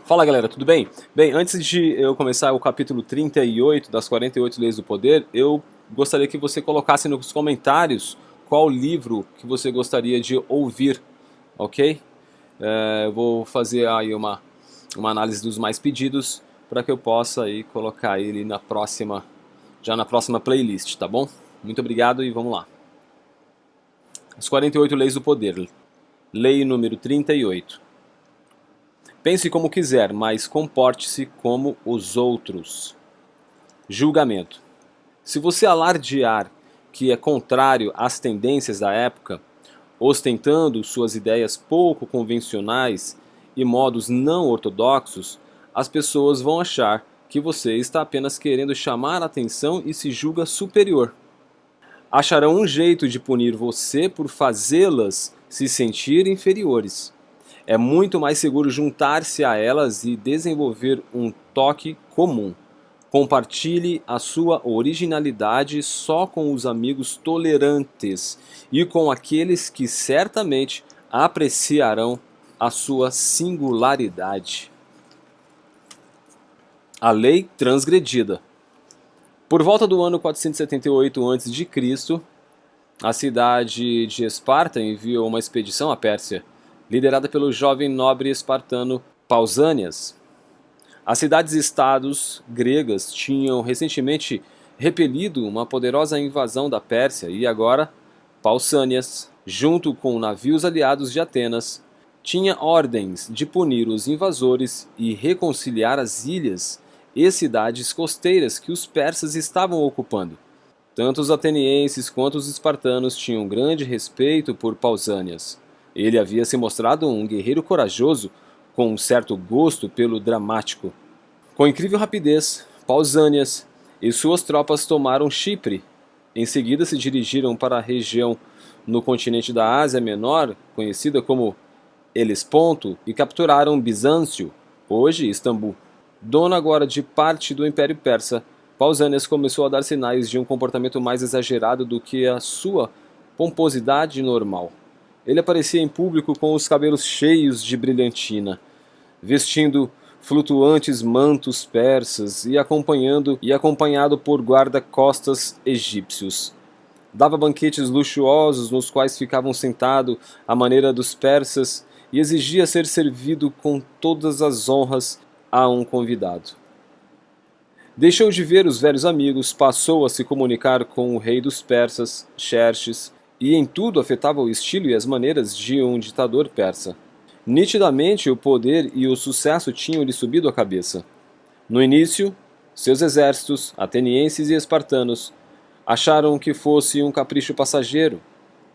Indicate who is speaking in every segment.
Speaker 1: Fala galera, tudo bem? Bem, antes de eu começar o capítulo 38 das 48 Leis do Poder, eu gostaria que você colocasse nos comentários qual livro que você gostaria de ouvir, ok? Eu vou fazer aí uma análise dos mais pedidos para que eu possa aí colocar ele já na próxima playlist, tá bom? Muito obrigado e vamos lá. As 48 Leis do Poder, lei número 38. Pense como quiser, mas comporte-se como os outros. Julgamento. Se você alardear que é contrário às tendências da época, ostentando suas ideias pouco convencionais e modos não ortodoxos, as pessoas vão achar que você está apenas querendo chamar a atenção e se julga superior. Acharão um jeito de punir você por fazê-las se sentir inferiores. É muito mais seguro juntar-se a elas e desenvolver um toque comum. Compartilhe a sua originalidade só com os amigos tolerantes e com aqueles que certamente apreciarão a sua singularidade. A lei transgredida. Por volta do ano 478 a.C., a cidade de Esparta enviou uma expedição à Pérsia, liderada pelo jovem nobre espartano Pausanias. As cidades-estados gregas tinham recentemente repelido uma poderosa invasão da Pérsia e agora Pausanias, junto com navios aliados de Atenas, tinha ordens de punir os invasores e reconciliar as ilhas e cidades costeiras que os persas estavam ocupando. Tanto os atenienses quanto os espartanos tinham grande respeito por Pausanias. Ele havia se mostrado um guerreiro corajoso, com um certo gosto pelo dramático. Com incrível rapidez, Pausanias e suas tropas tomaram Chipre. Em seguida se dirigiram para a região no continente da Ásia Menor, conhecida como Helesponto, e capturaram Bizâncio, hoje Istambul. Dono agora de parte do Império Persa, Pausanias começou a dar sinais de um comportamento mais exagerado do que a sua pomposidade normal. Ele aparecia em público com os cabelos cheios de brilhantina, vestindo flutuantes mantos persas e acompanhado por guarda-costas egípcios. Dava banquetes luxuosos nos quais ficavam sentado à maneira dos persas e exigia ser servido com todas as honras a um convidado. Deixou de ver os velhos amigos, passou a se comunicar com o rei dos persas, Xerxes, e em tudo afetava o estilo e as maneiras de um ditador persa. Nitidamente o poder e o sucesso tinham-lhe subido à cabeça. No início, seus exércitos, atenienses e espartanos, acharam que fosse um capricho passageiro.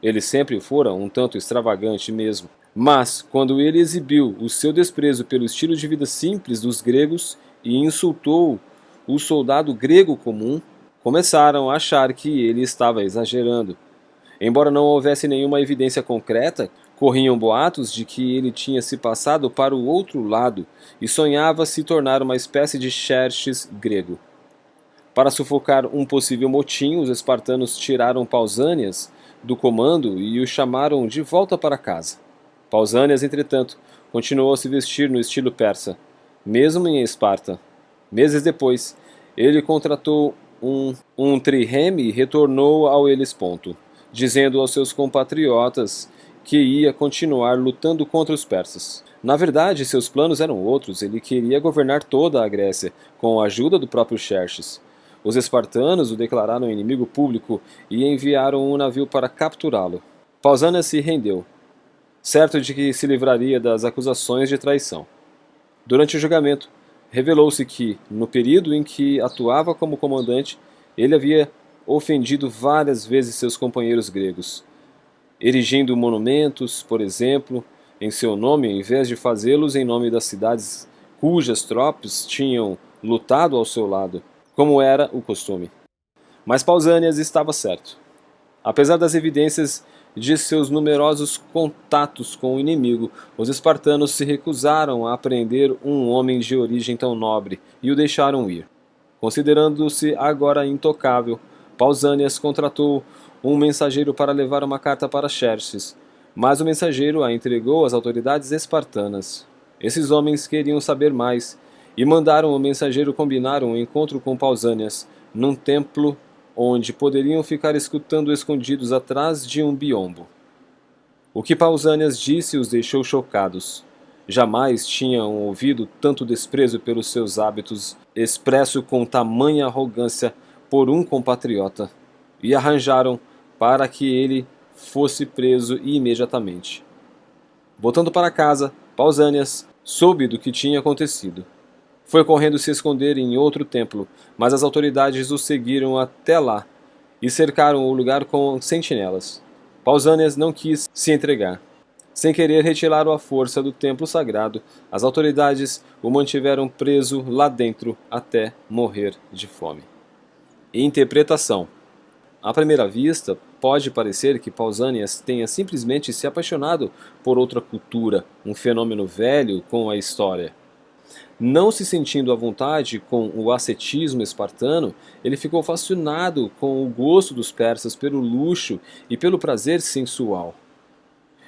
Speaker 1: Ele sempre fora um tanto extravagante mesmo. Mas, quando ele exibiu o seu desprezo pelo estilo de vida simples dos gregos e insultou o soldado grego comum, começaram a achar que ele estava exagerando. Embora não houvesse nenhuma evidência concreta, corriam boatos de que ele tinha se passado para o outro lado e sonhava se tornar uma espécie de Xerxes grego. Para sufocar um possível motim, os espartanos tiraram Pausanias do comando e o chamaram de volta para casa. Pausanias, entretanto, continuou a se vestir no estilo persa, mesmo em Esparta. Meses depois, ele contratou um trireme e retornou ao Helesponto, dizendo aos seus compatriotas que ia continuar lutando contra os persas. Na verdade, seus planos eram outros. Ele queria governar toda a Grécia, com a ajuda do próprio Xerxes. Os espartanos o declararam inimigo público e enviaram um navio para capturá-lo. Pausanias se rendeu, certo de que se livraria das acusações de traição. Durante o julgamento, revelou-se que, no período em que atuava como comandante, ele havia ofendido várias vezes seus companheiros gregos, erigindo monumentos, por exemplo, em seu nome, em vez de fazê-los em nome das cidades cujas tropas tinham lutado ao seu lado, como era o costume. Mas Pausanias estava certo. Apesar das evidências de seus numerosos contatos com o inimigo, os espartanos se recusaram a prender um homem de origem tão nobre e o deixaram ir. Considerando-se agora intocável, Pausanias contratou um mensageiro para levar uma carta para Xerxes, mas o mensageiro a entregou às autoridades espartanas. Esses homens queriam saber mais e mandaram o mensageiro combinar um encontro com Pausanias num templo onde poderiam ficar escutando escondidos atrás de um biombo. O que Pausanias disse os deixou chocados. Jamais tinham ouvido tanto desprezo pelos seus hábitos expresso com tamanha arrogância por um compatriota, e arranjaram para que ele fosse preso imediatamente. Voltando para casa, Pausanias soube do que tinha acontecido. Foi correndo se esconder em outro templo, mas as autoridades o seguiram até lá e cercaram o lugar com sentinelas. Pausanias não quis se entregar. Sem querer retirá-lo à força do templo sagrado, as autoridades o mantiveram preso lá dentro até morrer de fome. Interpretação. À primeira vista, pode parecer que Pausanias tenha simplesmente se apaixonado por outra cultura, um fenômeno velho com a história. Não se sentindo à vontade com o ascetismo espartano, ele ficou fascinado com o gosto dos persas pelo luxo e pelo prazer sensual.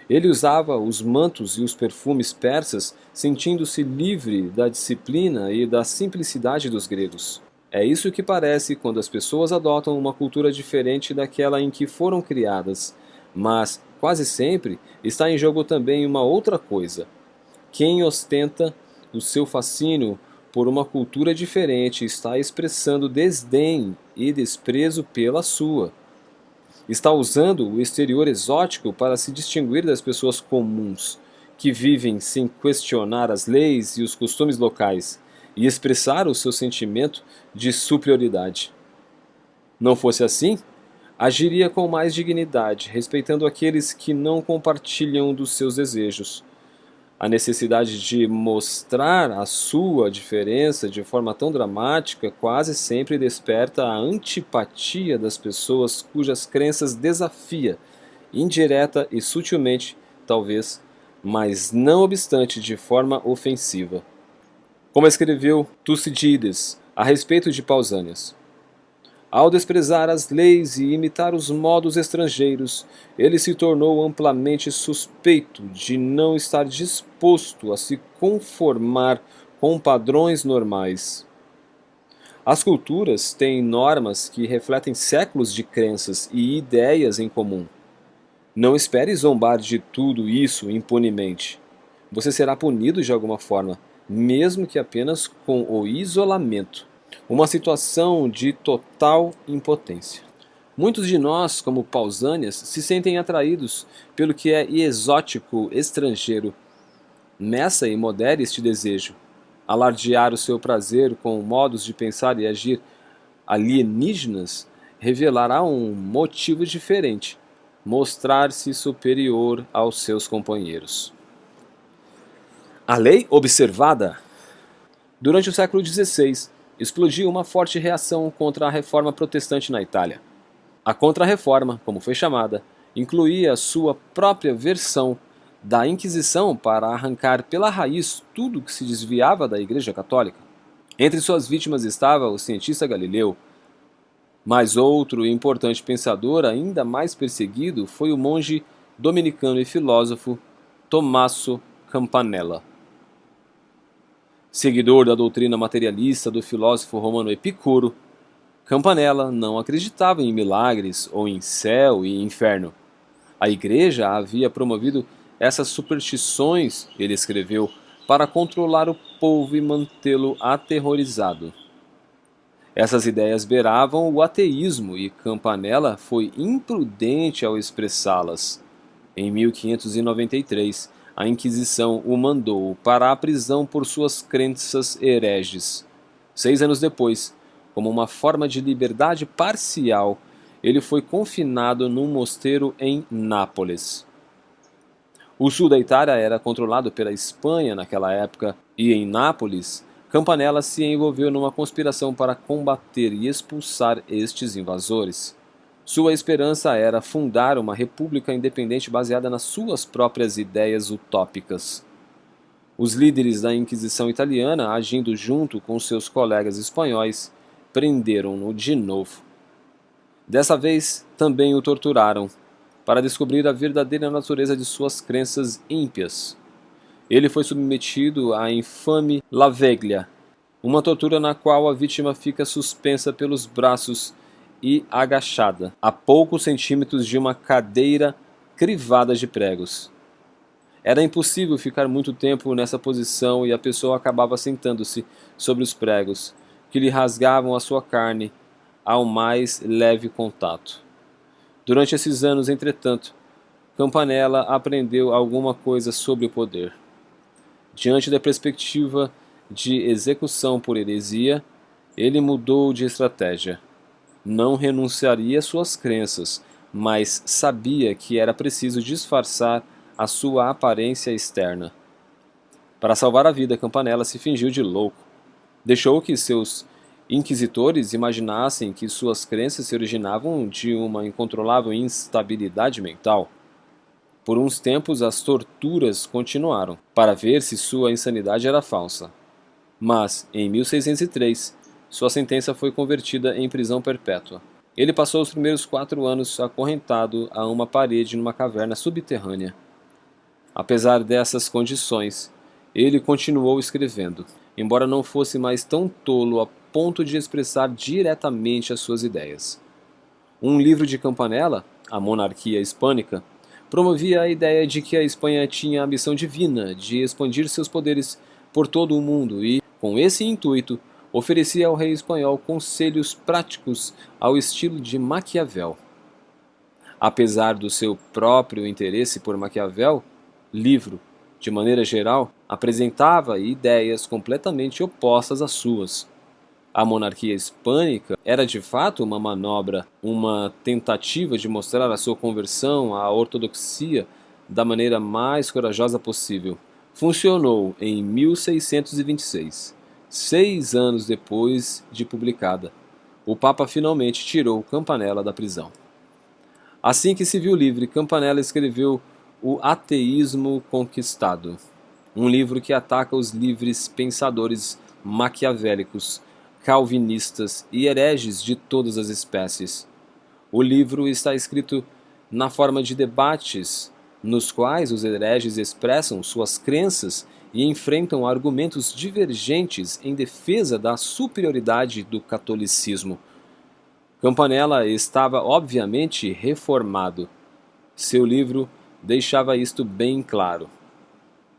Speaker 1: Ele usava os mantos e os perfumes persas, sentindo-se livre da disciplina e da simplicidade dos gregos. É isso que parece quando as pessoas adotam uma cultura diferente daquela em que foram criadas, mas, quase sempre, está em jogo também uma outra coisa. Quem ostenta o seu fascínio por uma cultura diferente está expressando desdém e desprezo pela sua. Está usando o exterior exótico para se distinguir das pessoas comuns, que vivem sem questionar as leis e os costumes locais, e expressar o seu sentimento de superioridade. Não fosse assim, agiria com mais dignidade, respeitando aqueles que não compartilham dos seus desejos. A necessidade de mostrar a sua diferença de forma tão dramática quase sempre desperta a antipatia das pessoas cujas crenças desafia, indireta e sutilmente, talvez, mas não obstante de forma ofensiva. Como escreveu Tucídides a respeito de Pausanias: ao desprezar as leis e imitar os modos estrangeiros, ele se tornou amplamente suspeito de não estar disposto a se conformar com padrões normais. As culturas têm normas que refletem séculos de crenças e ideias em comum. Não espere zombar de tudo isso impunemente. Você será punido de alguma forma, mesmo que apenas com o isolamento. Uma situação de total impotência. Muitos de nós, como Pausanias, se sentem atraídos pelo que é exótico, estrangeiro. Meça e modere este desejo. Alardear o seu prazer com modos de pensar e agir alienígenas revelará um motivo diferente: mostrar-se superior aos seus companheiros. A lei observada. Durante o século XVI, explodiu uma forte reação contra a reforma protestante na Itália. A Contra-Reforma, como foi chamada, incluía sua própria versão da Inquisição para arrancar pela raiz tudo que se desviava da Igreja Católica. Entre suas vítimas estava o cientista Galileu, mas outro importante pensador ainda mais perseguido foi o monge dominicano e filósofo Tommaso Campanella. Seguidor da doutrina materialista do filósofo romano Epicuro, Campanella não acreditava em milagres ou em céu e inferno. A Igreja havia promovido essas superstições, ele escreveu, para controlar o povo e mantê-lo aterrorizado. Essas ideias beiravam o ateísmo e Campanella foi imprudente ao expressá-las. Em 1593, a Inquisição o mandou para a prisão por suas crenças hereges. 6 anos depois, como uma forma de liberdade parcial, ele foi confinado num mosteiro em Nápoles. O sul da Itália era controlado pela Espanha naquela época, e em Nápoles, Campanella se envolveu numa conspiração para combater e expulsar estes invasores. Sua esperança era fundar uma república independente baseada nas suas próprias ideias utópicas. Os líderes da Inquisição italiana, agindo junto com seus colegas espanhóis, prenderam-no de novo. Dessa vez, também o torturaram, para descobrir a verdadeira natureza de suas crenças ímpias. Ele foi submetido à infame laveglia, uma tortura na qual a vítima fica suspensa pelos braços e agachada, a poucos centímetros de uma cadeira crivada de pregos. Era impossível ficar muito tempo nessa posição e a pessoa acabava sentando-se sobre os pregos, que lhe rasgavam a sua carne ao mais leve contato. Durante esses anos, entretanto, Campanella aprendeu alguma coisa sobre o poder. Diante da perspectiva de execução por heresia, ele mudou de estratégia. Não renunciaria às suas crenças, mas sabia que era preciso disfarçar a sua aparência externa. Para salvar a vida, Campanella se fingiu de louco. Deixou que seus inquisitores imaginassem que suas crenças se originavam de uma incontrolável instabilidade mental. Por uns tempos as torturas continuaram, para ver se sua insanidade era falsa. Mas, em 1603, sua sentença foi convertida em prisão perpétua. Ele passou os primeiros 4 anos acorrentado a uma parede numa caverna subterrânea. Apesar dessas condições, ele continuou escrevendo, embora não fosse mais tão tolo a ponto de expressar diretamente as suas ideias. Um livro de Campanella, A Monarquia Hispânica, promovia a ideia de que a Espanha tinha a missão divina de expandir seus poderes por todo o mundo e, com esse intuito, oferecia ao rei espanhol conselhos práticos ao estilo de Maquiavel. Apesar do seu próprio interesse por Maquiavel, livro, de maneira geral, apresentava ideias completamente opostas às suas. A monarquia hispânica era de fato uma manobra, uma tentativa de mostrar a sua conversão à ortodoxia da maneira mais corajosa possível. Funcionou em 1626, 6 anos depois de publicada. O Papa finalmente tirou Campanella da prisão. Assim que se viu livre, Campanella escreveu O Ateísmo Conquistado, um livro que ataca os livres pensadores maquiavélicos, calvinistas e hereges de todas as espécies. O livro está escrito na forma de debates, nos quais os hereges expressam suas crenças e enfrentam argumentos divergentes em defesa da superioridade do catolicismo. Campanella estava obviamente reformado. Seu livro deixava isto bem claro.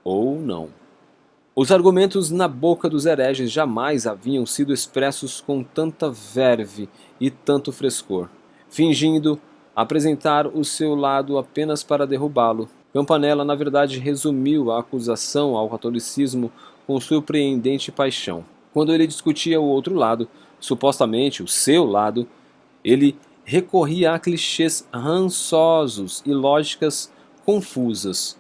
Speaker 1: Ou não. Os argumentos na boca dos hereges jamais haviam sido expressos com tanta verve e tanto frescor. Fingindo apresentar o seu lado apenas para derrubá-lo, Campanella na verdade resumiu a acusação ao catolicismo com surpreendente paixão. Quando ele discutia o outro lado, supostamente o seu lado, ele recorria a clichês rançosos e lógicas confusas.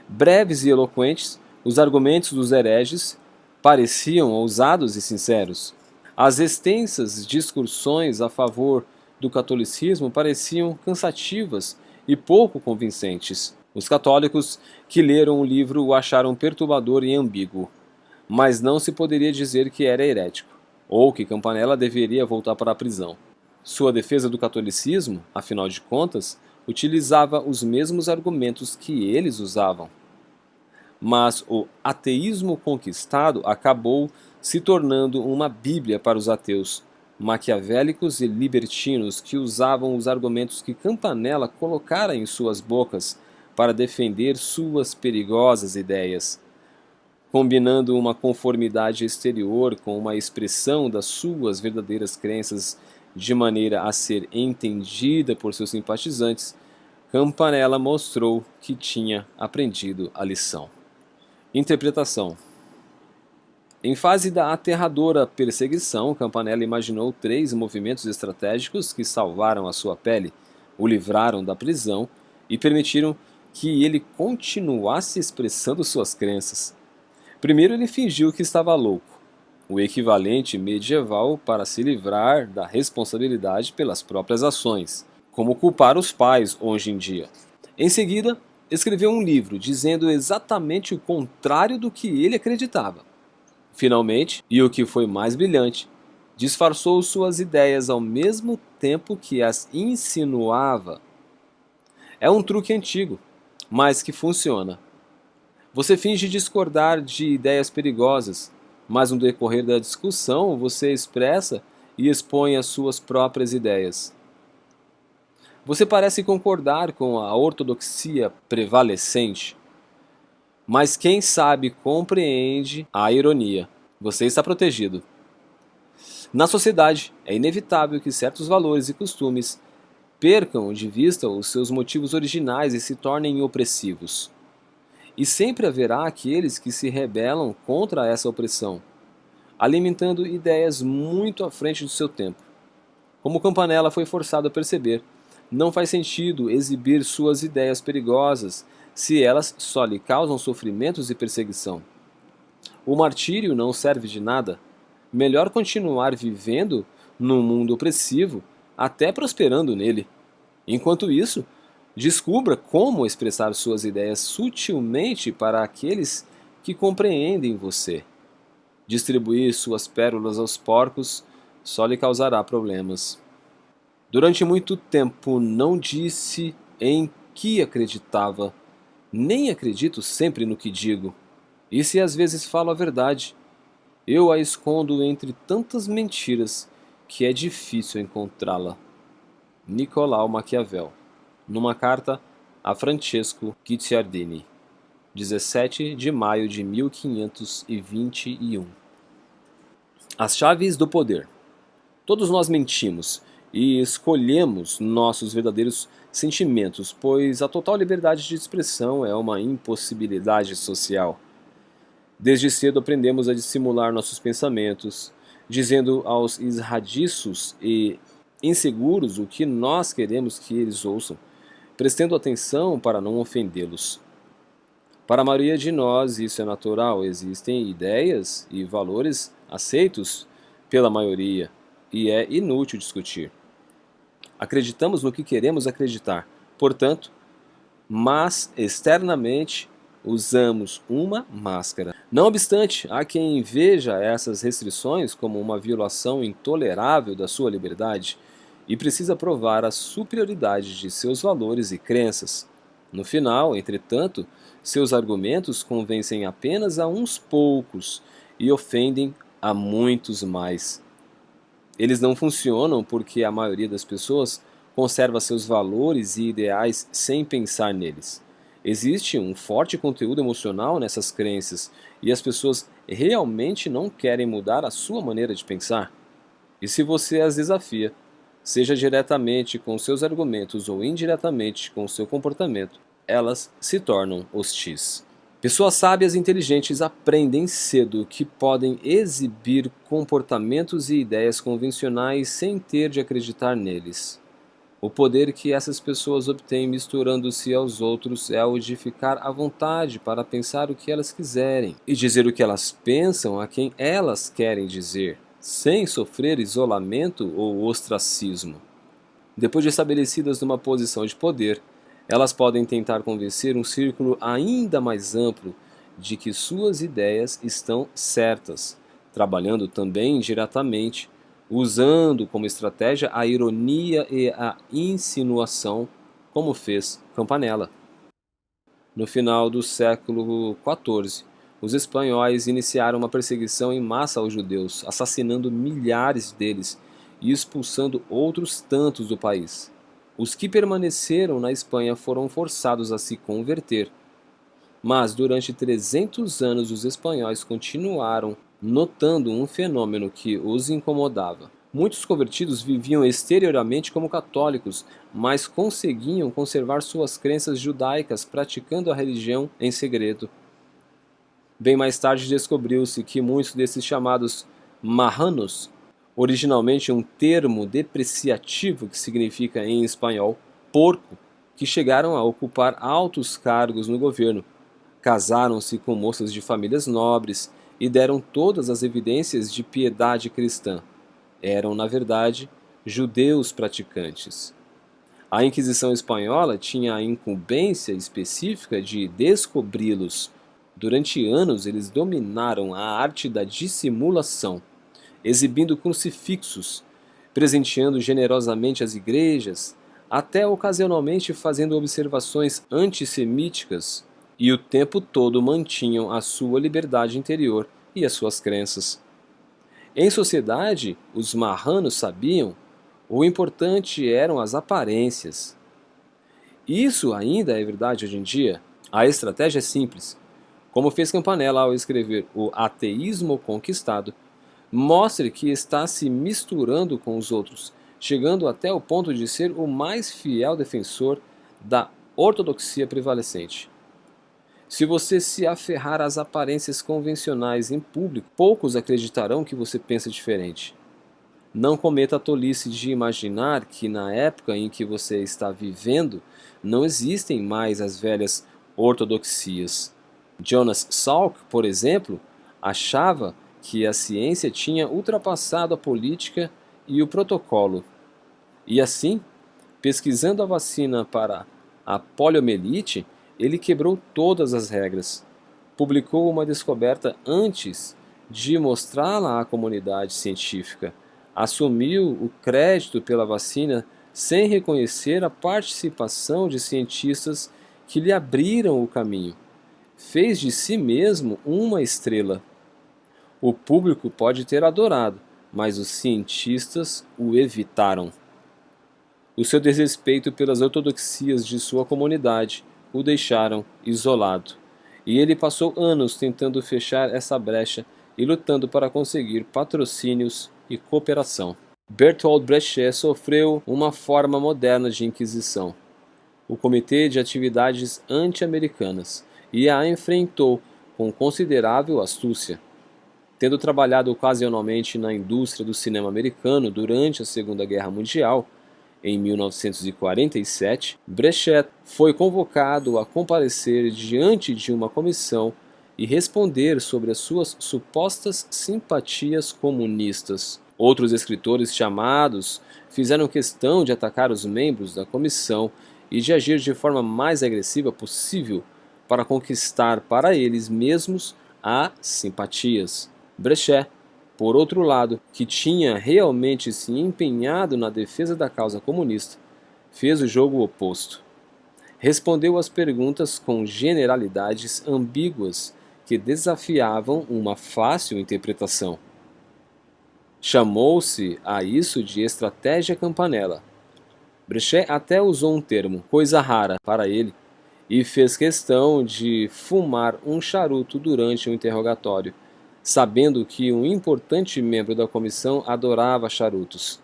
Speaker 1: Breves e eloquentes, os argumentos dos hereges pareciam ousados e sinceros. As extensas discussões a favor do catolicismo pareciam cansativas e pouco convincentes. Os católicos que leram o livro o acharam perturbador e ambíguo, mas não se poderia dizer que era herético, ou que Campanella deveria voltar para a prisão. Sua defesa do catolicismo, afinal de contas, utilizava os mesmos argumentos que eles usavam. Mas o ateísmo conquistado acabou se tornando uma bíblia para os ateus, maquiavélicos e libertinos que usavam os argumentos que Campanella colocara em suas bocas para defender suas perigosas ideias, combinando uma conformidade exterior com uma expressão das suas verdadeiras crenças de maneira a ser entendida por seus simpatizantes. Campanella mostrou que tinha aprendido a lição. Interpretação. Em fase da aterradora perseguição, Campanella imaginou 3 movimentos estratégicos que salvaram a sua pele, o livraram da prisão e permitiram que ele continuasse expressando suas crenças. Primeiro, ele fingiu que estava louco, o equivalente medieval para se livrar da responsabilidade pelas próprias ações, como culpar os pais hoje em dia. Em seguida, escreveu um livro dizendo exatamente o contrário do que ele acreditava. Finalmente, e o que foi mais brilhante, disfarçou suas ideias ao mesmo tempo que as insinuava. É um truque antigo, mas que funciona. Você finge discordar de ideias perigosas, mas no decorrer da discussão você expressa e expõe as suas próprias ideias. Você parece concordar com a ortodoxia prevalecente, mas quem sabe compreende a ironia. Você está protegido. Na sociedade, é inevitável que certos valores e costumes percam de vista os seus motivos originais e se tornem opressivos. E sempre haverá aqueles que se rebelam contra essa opressão, alimentando ideias muito à frente do seu tempo. Como Campanella foi forçado a perceber, não faz sentido exibir suas ideias perigosas se elas só lhe causam sofrimentos e perseguição. O martírio não serve de nada. Melhor continuar vivendo num mundo opressivo, até prosperando nele. Enquanto isso, descubra como expressar suas ideias sutilmente para aqueles que compreendem você. Distribuir suas pérolas aos porcos só lhe causará problemas. Durante muito tempo não disse em que acreditava, nem acredito sempre no que digo. E se às vezes falo a verdade, eu a escondo entre tantas mentiras que é difícil encontrá-la. Nicolau Maquiavel, numa carta a Francesco Guicciardini, 17 de maio de 1521. As chaves do poder. Todos nós mentimos e escolhemos nossos verdadeiros sentimentos, pois a total liberdade de expressão é uma impossibilidade social. Desde cedo aprendemos a dissimular nossos pensamentos, dizendo aos esradiços e inseguros o que nós queremos que eles ouçam, prestando atenção para não ofendê-los. Para a maioria de nós isso é natural, existem ideias e valores aceitos pela maioria e é inútil discutir. Acreditamos no que queremos acreditar, portanto, mas externamente usamos uma máscara. Não obstante, há quem veja essas restrições como uma violação intolerável da sua liberdade e precisa provar a superioridade de seus valores e crenças. No final, entretanto, seus argumentos convencem apenas a uns poucos e ofendem a muitos mais. Eles não funcionam porque a maioria das pessoas conserva seus valores e ideais sem pensar neles. Existe um forte conteúdo emocional nessas crenças e as pessoas realmente não querem mudar a sua maneira de pensar. E se você as desafia, seja diretamente com seus argumentos ou indiretamente com seu comportamento, elas se tornam hostis. Pessoas sábias e inteligentes aprendem cedo que podem exibir comportamentos e ideias convencionais sem ter de acreditar neles. O poder que essas pessoas obtêm misturando-se aos outros é o de ficar à vontade para pensar o que elas quiserem e dizer o que elas pensam a quem elas querem dizer, sem sofrer isolamento ou ostracismo. Depois de estabelecidas numa posição de poder, elas podem tentar convencer um círculo ainda mais amplo de que suas ideias estão certas, trabalhando também diretamente, usando como estratégia a ironia e a insinuação, como fez Campanella. No final do século XIV, os espanhóis iniciaram uma perseguição em massa aos judeus, assassinando milhares deles e expulsando outros tantos do país. Os que permaneceram na Espanha foram forçados a se converter. Mas durante 300 anos os espanhóis continuaram notando um fenômeno que os incomodava. Muitos convertidos viviam exteriormente como católicos, mas conseguiam conservar suas crenças judaicas praticando a religião em segredo. Bem mais tarde descobriu-se que muitos desses chamados marranos, originalmente um termo depreciativo que significa em espanhol porco, que chegaram a ocupar altos cargos no governo, casaram-se com moças de famílias nobres e deram todas as evidências de piedade cristã. Eram, na verdade, judeus praticantes. A Inquisição Espanhola tinha a incumbência específica de descobri-los. Durante anos eles dominaram a arte da dissimulação, exibindo crucifixos, presenteando generosamente as igrejas, até ocasionalmente fazendo observações antissemíticas e o tempo todo mantinham a sua liberdade interior e as suas crenças. Em sociedade, os marranos sabiam, o importante eram as aparências. Isso ainda é verdade hoje em dia. A estratégia é simples. Como fez Campanella ao escrever O Ateísmo Conquistado, mostre que está se misturando com os outros, chegando até o ponto de ser o mais fiel defensor da ortodoxia prevalecente. Se você se aferrar às aparências convencionais em público, poucos acreditarão que você pensa diferente. Não cometa a tolice de imaginar que na época em que você está vivendo não existem mais as velhas ortodoxias. Jonas Salk, por exemplo, achava que a ciência tinha ultrapassado a política e o protocolo. E assim, pesquisando a vacina para a poliomielite, ele quebrou todas as regras. Publicou uma descoberta antes de mostrá-la à comunidade científica. Assumiu o crédito pela vacina sem reconhecer a participação de cientistas que lhe abriram o caminho. Fez de si mesmo uma estrela. O público pode ter adorado, mas os cientistas o evitaram. O seu desrespeito pelas ortodoxias de sua comunidade o deixaram isolado, e ele passou anos tentando fechar essa brecha e lutando para conseguir patrocínios e cooperação. Bertolt Brecht sofreu uma forma moderna de inquisição, o Comitê de Atividades Anti-Americanas, e a enfrentou com considerável astúcia. Tendo trabalhado ocasionalmente na indústria do cinema americano durante a Segunda Guerra Mundial, em 1947, Brecht foi convocado a comparecer diante de uma comissão e responder sobre as suas supostas simpatias comunistas. Outros escritores chamados fizeram questão de atacar os membros da comissão e de agir de forma mais agressiva possível para conquistar para eles mesmos as simpatias. Brecht, por outro lado, que tinha realmente se empenhado na defesa da causa comunista, fez o jogo oposto. Respondeu às perguntas com generalidades ambíguas que desafiavam uma fácil interpretação. Chamou-se a isso de estratégia Campanella. Brecht até usou um termo, coisa rara para ele, e fez questão de fumar um charuto durante o interrogatório, sabendo que um importante membro da comissão adorava charutos.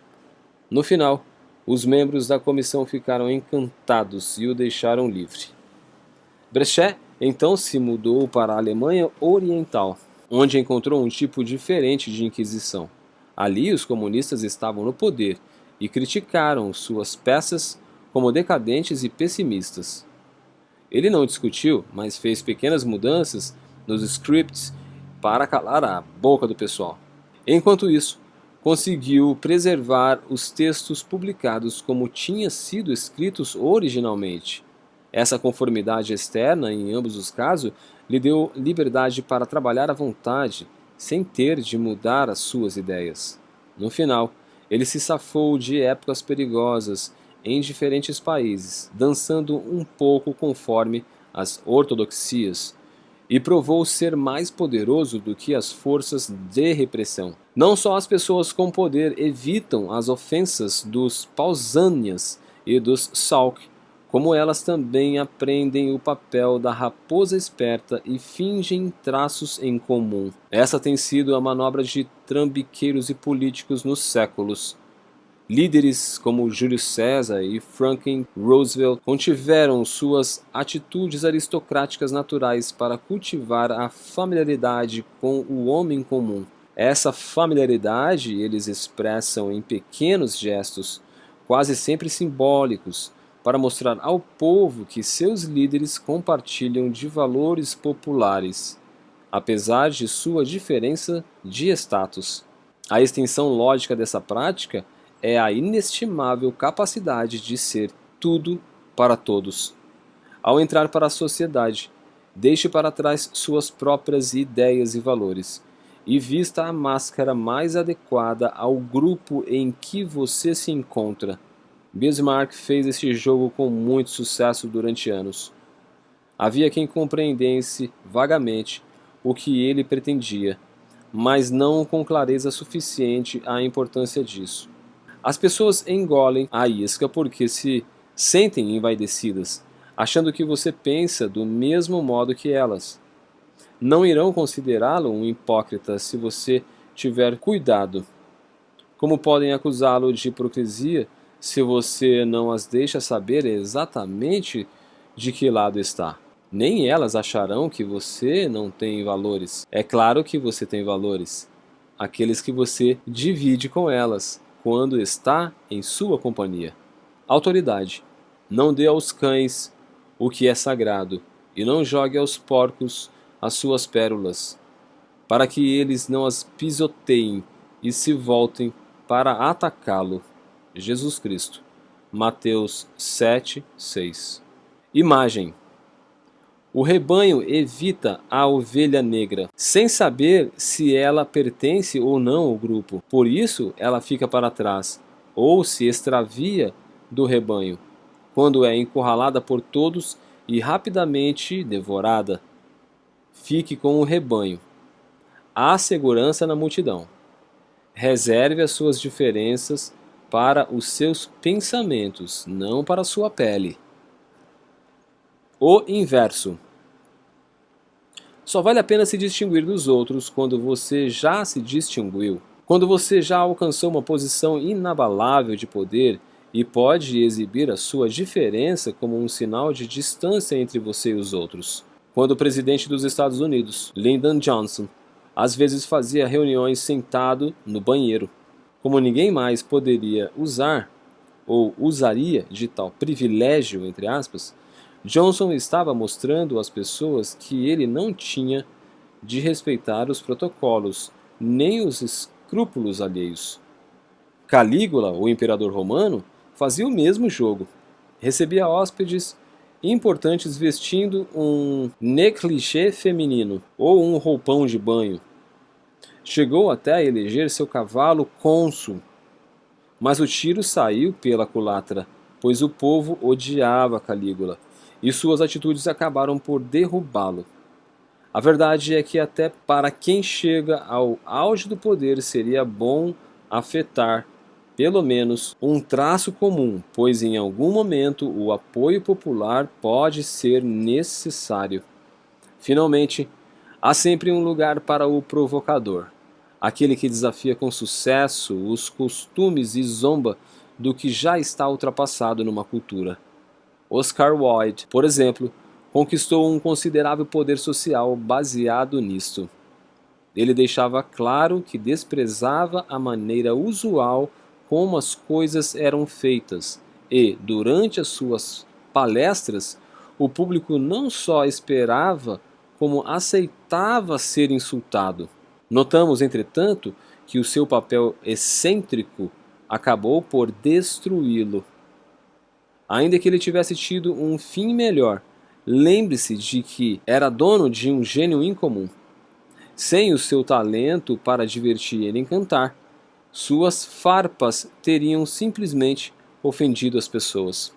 Speaker 1: No final, os membros da comissão ficaram encantados e o deixaram livre. Brecht então se mudou para a Alemanha Oriental, onde encontrou um tipo diferente de inquisição. Ali os comunistas estavam no poder e criticaram suas peças como decadentes e pessimistas. Ele não discutiu, mas fez pequenas mudanças nos scripts para calar a boca do pessoal. Enquanto isso, conseguiu preservar os textos publicados como tinham sido escritos originalmente. Essa conformidade externa, em ambos os casos, lhe deu liberdade para trabalhar à vontade, sem ter de mudar as suas ideias. No final, ele se safou de épocas perigosas em diferentes países, dançando um pouco conforme as ortodoxias, e provou ser mais poderoso do que as forças de repressão. Não só as pessoas com poder evitam as ofensas dos Pausanias e dos Salk, como elas também aprendem o papel da raposa esperta e fingem traços em comum. Essa tem sido a manobra de trambiqueiros e políticos nos séculos. Líderes como Júlio César e Franklin Roosevelt contiveram suas atitudes aristocráticas naturais para cultivar a familiaridade com o homem comum. Essa familiaridade eles expressam em pequenos gestos, quase sempre simbólicos, para mostrar ao povo que seus líderes compartilham de valores populares, apesar de sua diferença de status. A extensão lógica dessa prática é a inestimável capacidade de ser tudo para todos. Ao entrar para a sociedade, deixe para trás suas próprias ideias e valores, e vista a máscara mais adequada ao grupo em que você se encontra. Bismarck fez este jogo com muito sucesso durante anos. Havia quem compreendesse vagamente o que ele pretendia, mas não com clareza suficiente a importância disso. As pessoas engolem a isca porque se sentem envaidecidas, achando que você pensa do mesmo modo que elas. Não irão considerá-lo um hipócrita se você tiver cuidado. Como podem acusá-lo de hipocrisia se você não as deixa saber exatamente de que lado está? Nem elas acharão que você não tem valores. É claro que você tem valores, aqueles que você divide com elas quando está em sua companhia. Autoridade. Não dê aos cães o que é sagrado, e não jogue aos porcos as suas pérolas, para que eles não as pisoteiem e se voltem para atacá-lo. Jesus Cristo. Mateus 7:6. Imagem. O rebanho evita a ovelha negra, sem saber se ela pertence ou não ao grupo. Por isso, ela fica para trás, ou se extravia do rebanho, quando é encurralada por todos e rapidamente devorada. Fique com o rebanho. Há segurança na multidão. Reserve as suas diferenças para os seus pensamentos, não para a sua pele. O inverso. Só vale a pena se distinguir dos outros quando você já se distinguiu. Quando você já alcançou uma posição inabalável de poder e pode exibir a sua diferença como um sinal de distância entre você e os outros. Quando o presidente dos Estados Unidos, Lyndon Johnson, às vezes fazia reuniões sentado no banheiro. Como ninguém mais poderia usar, ou usaria de tal privilégio, entre aspas, Johnson estava mostrando às pessoas que ele não tinha de respeitar os protocolos, nem os escrúpulos alheios. Calígula, o imperador romano, fazia o mesmo jogo. Recebia hóspedes importantes vestindo um négligé feminino ou um roupão de banho. Chegou até a eleger seu cavalo cônsul, mas o tiro saiu pela culatra, pois o povo odiava Calígula, e suas atitudes acabaram por derrubá-lo. A verdade é que até para quem chega ao auge do poder seria bom afetar, pelo menos, um traço comum, pois em algum momento o apoio popular pode ser necessário. Finalmente, há sempre um lugar para o provocador, aquele que desafia com sucesso os costumes e zomba do que já está ultrapassado numa cultura. Oscar Wilde, por exemplo, conquistou um considerável poder social baseado nisto. Ele deixava claro que desprezava a maneira usual como as coisas eram feitas e, durante as suas palestras, o público não só esperava, como aceitava ser insultado. Notamos, entretanto, que o seu papel excêntrico acabou por destruí-lo. Ainda que ele tivesse tido um fim melhor, lembre-se de que era dono de um gênio incomum. Sem o seu talento para divertir e encantar, suas farpas teriam simplesmente ofendido as pessoas.